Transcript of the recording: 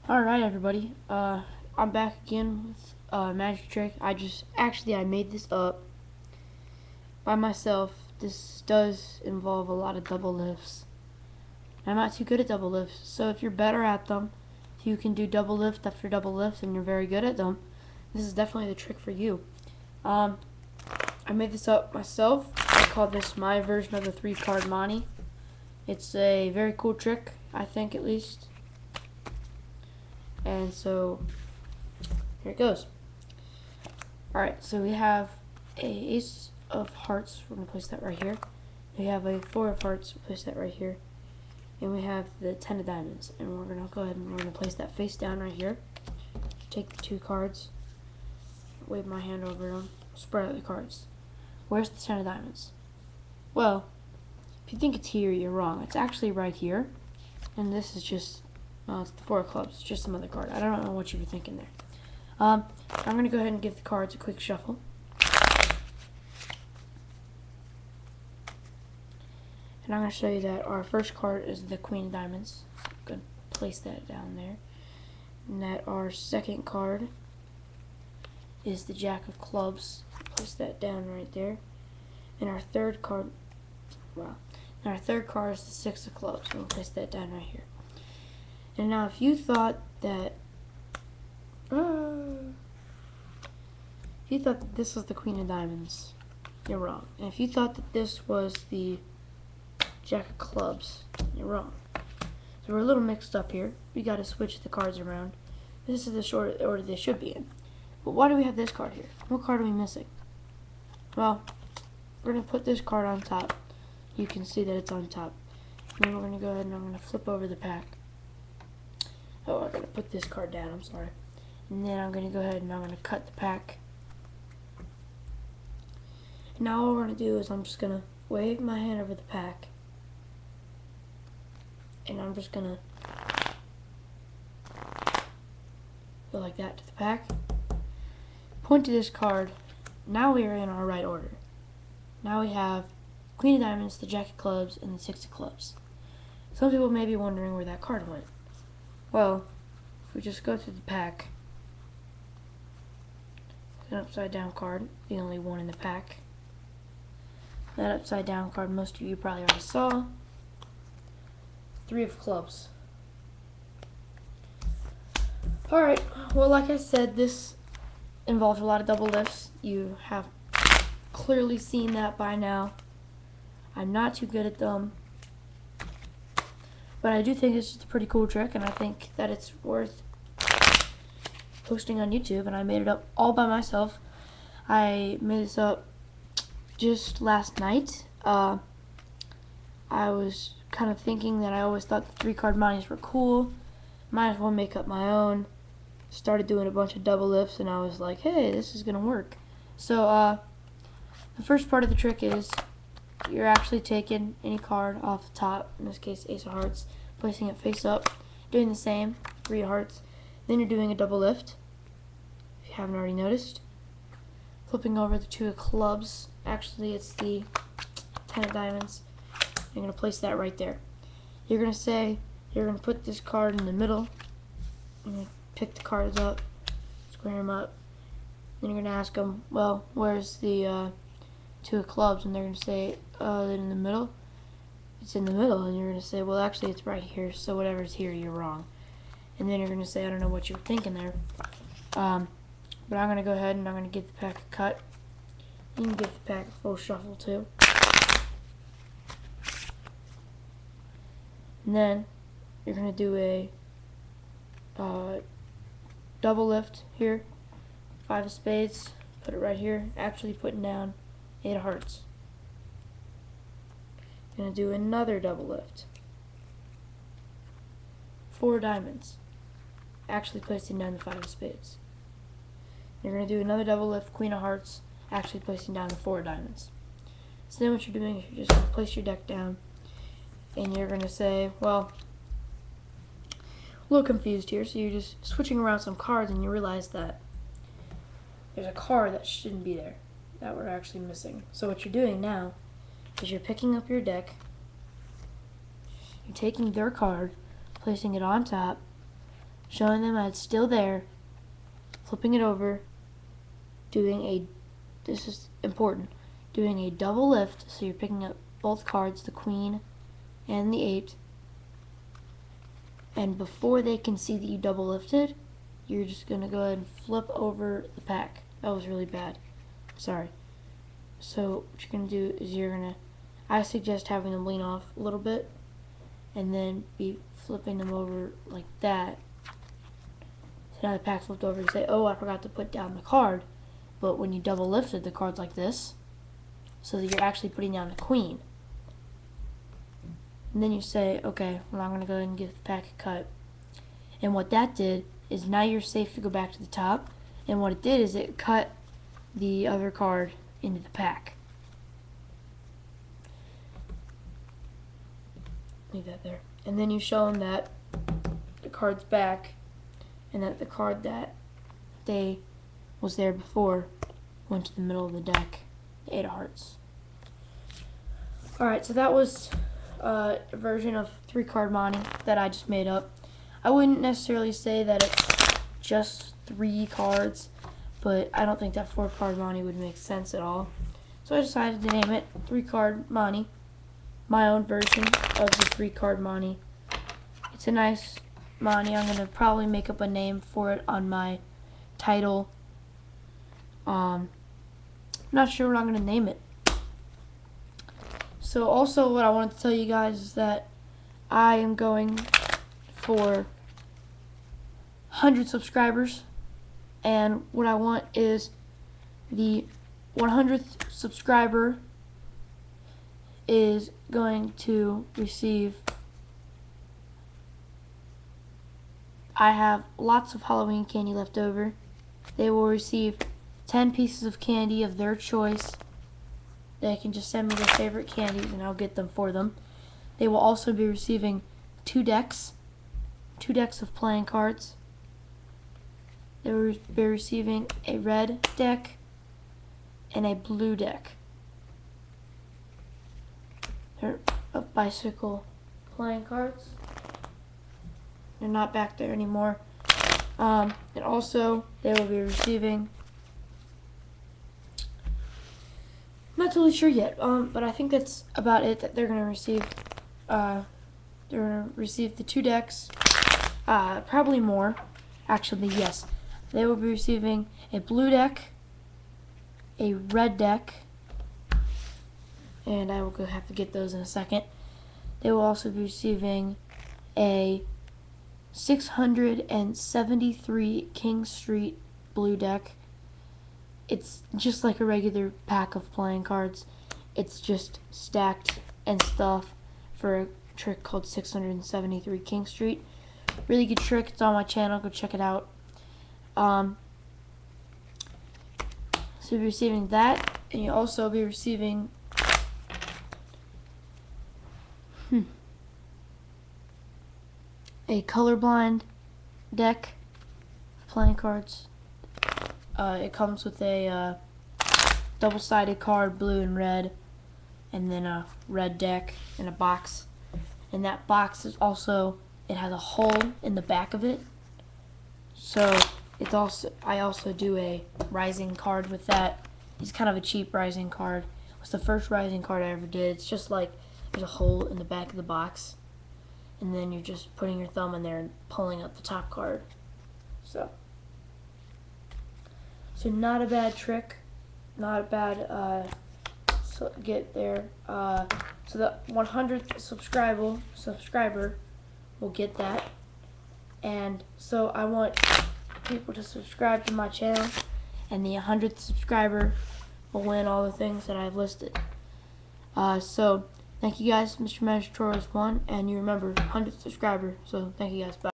Alright everybody, I'm back again with a magic trick. I made this up by myself. This does involve a lot of double lifts. I'm not too good at double lifts, so if you're better at them, if you can do double lift after double lift and you're very good at them, this is definitely the trick for you. I made this up myself. I call this my version of the 3-card Monty. It's a very cool trick, I think at least. And so here it goes. Alright, so we have a ace of hearts. We're going to place that right here. We have a 4 of hearts. We'll place that right here. And we have the 10 of diamonds. And we're going to go ahead and we're going to place that face down right here. Take the 2 cards. Wave my hand over them. Spread out the cards. Where's the 10 of diamonds? Well, if you think it's here, you're wrong. It's actually right here. And this is just, well, it's the 4 of clubs. It's just some other card. I don't know what you were thinking there. I'm going to go ahead and give the cards a quick shuffle. And I'm going to show you that our first card is the Queen of Diamonds. I'm going to place that down there. And that our second card is the Jack of Clubs. Place that down right there. And our third card, is the Six of Clubs. We'll place that down right here. And now if you thought that this was the Queen of Diamonds, you're wrong. And if you thought that this was the Jack of Clubs, you're wrong. So we're a little mixed up here. We got to switch the cards around. This is the short order they should be in. But why do we have this card here? What card are we missing? Well, we're going to put this card on top. You can see that it's on top. And then we're going to go ahead and I'm going to flip over the pack. Oh, I'm going to put this card down, I'm sorry. And then I'm going to go ahead and I'm going to cut the pack. And now all we're going to do is I'm just going to wave my hand over the pack. And I'm just going to go like that to the pack. Point to this card. Now we are in our right order. Now we have Queen of Diamonds, the Jack of Clubs, and the Six of Clubs. Some people may be wondering where that card went. Well, if we just go through the pack, an upside down card, the only one in the pack. That upside down card most of you probably already saw. 3 of Clubs. Alright, well like I said, this involves a lot of double lifts. You have clearly seen that by now. I'm not too good at them. But I do think it's just a pretty cool trick, and I think that it's worth posting on YouTube, and I made it up all by myself. I made this up just last night. I was kind of thinking that I always thought the 3-card Monties were cool. Might as well make up my own. Started doing a bunch of double lifts, and I was like, hey, this is going to work. So, the first part of the trick is you're actually taking any card off the top, in this case Ace of Hearts, placing it face up, doing the same, 3 of Hearts. Then you're doing a double lift, if you haven't already noticed. Flipping over the 2 of Clubs. Actually, it's the 10 of Diamonds. You're going to place that right there. You're going to put this card in the middle. You're going to pick the cards up, square them up. Then you're going to ask them, well, where's the 2 of Clubs? And they're going to say, they're in the middle. It's in the middle. And you're going to say, well, actually, it's right here. So whatever's here, you're wrong. And then you're going to say, I don't know what you were thinking there. But I'm going to go ahead and I'm going to give the pack a cut. You can give the pack a full shuffle too. And then you're going to do a double lift here. 5 of Spades. Put it right here. Actually putting down 8 of Hearts. Going to do another double lift. 4 Diamonds. Actually placing down the 5 of Spades. You're going to do another double lift, Queen of Hearts, actually placing down the 4 Diamonds. So then what you're doing is you're just going to place your deck down, and you're going to say, well, a little confused here, so you're just switching around some cards, and you realize that there's a card that shouldn't be there, that we're actually missing. So what you're doing now is you're picking up your deck, you're taking their card, placing it on top, showing them that it's still there, flipping it over, this is important, doing a double lift, so you're picking up both cards, the queen and the 8, and before they can see that you double lifted, you're just going to go ahead and flip over the pack. That was really bad. Sorry. So what you're going to do is I suggest having them lean off a little bit and then be flipping them over like that. So now the pack flipped over, you say, oh, I forgot to put down the card. But when you double lifted, the card's like this, so that you're actually putting down the queen. And then you say, okay, well, I'm going to go ahead and give the pack a cut. And what that did is now you're safe to go back to the top. And what it did is it cut the other card into the pack. Leave that there. And then you show them that the card's back and that the card that was there before went to the middle of the deck, the 8 of hearts. Alright, so that was a version of 3-card monte that I just made up. I wouldn't necessarily say that it's just 3 cards, but I don't think that 4-card monte would make sense at all. So I decided to name it 3-card monte, my own version of the 3-card monte. It's a nice monte. I'm going to probably make up a name for it on my title. I'm not sure what I'm going to name it. So also what I wanted to tell you guys is that I am going for 100 subscribers, and what I want is the 100th subscriber is going to receive, I have lots of Halloween candy left over. They will receive 10 pieces of candy of their choice. They can just send me their favorite candies and I'll get them for them. They will also be receiving 2 decks of playing cards. They will be receiving a red deck and a blue deck. They're of bicycle playing cards. They're not back there anymore. And also they will be receiving, I'm not totally sure yet, but I think that's about it that they're going to receive. They're going to receive the 2 decks, probably more. Actually, yes. They will be receiving a blue deck, a red deck, and I will have to get those in a second. They will also be receiving a 673 King Street blue deck. It's just like a regular pack of playing cards. It's just stacked and stuff for a trick called 673 King Street. Really good trick. It's on my channel. Go check it out. So you'll be receiving that, and you'll also be receiving a colorblind deck of playing cards. It comes with a double-sided card, blue and red, and then a red deck in a box. And that box is also, it has a hole in the back of it. So it's also, I also do a rising card with that. It's kind of a cheap rising card. It's the first rising card I ever did. It's just like there's a hole in the back of the box, and then you're just putting your thumb in there and pulling up the top card. So not a bad trick, not a bad get there. So the 100th subscriber will get that, and so I want people to subscribe to my channel, and the 100th subscriber will win all the things that I've listed. So thank you guys. Mr. Magic Tutorials 1, and you remember 100th subscriber. So thank you guys. Bye.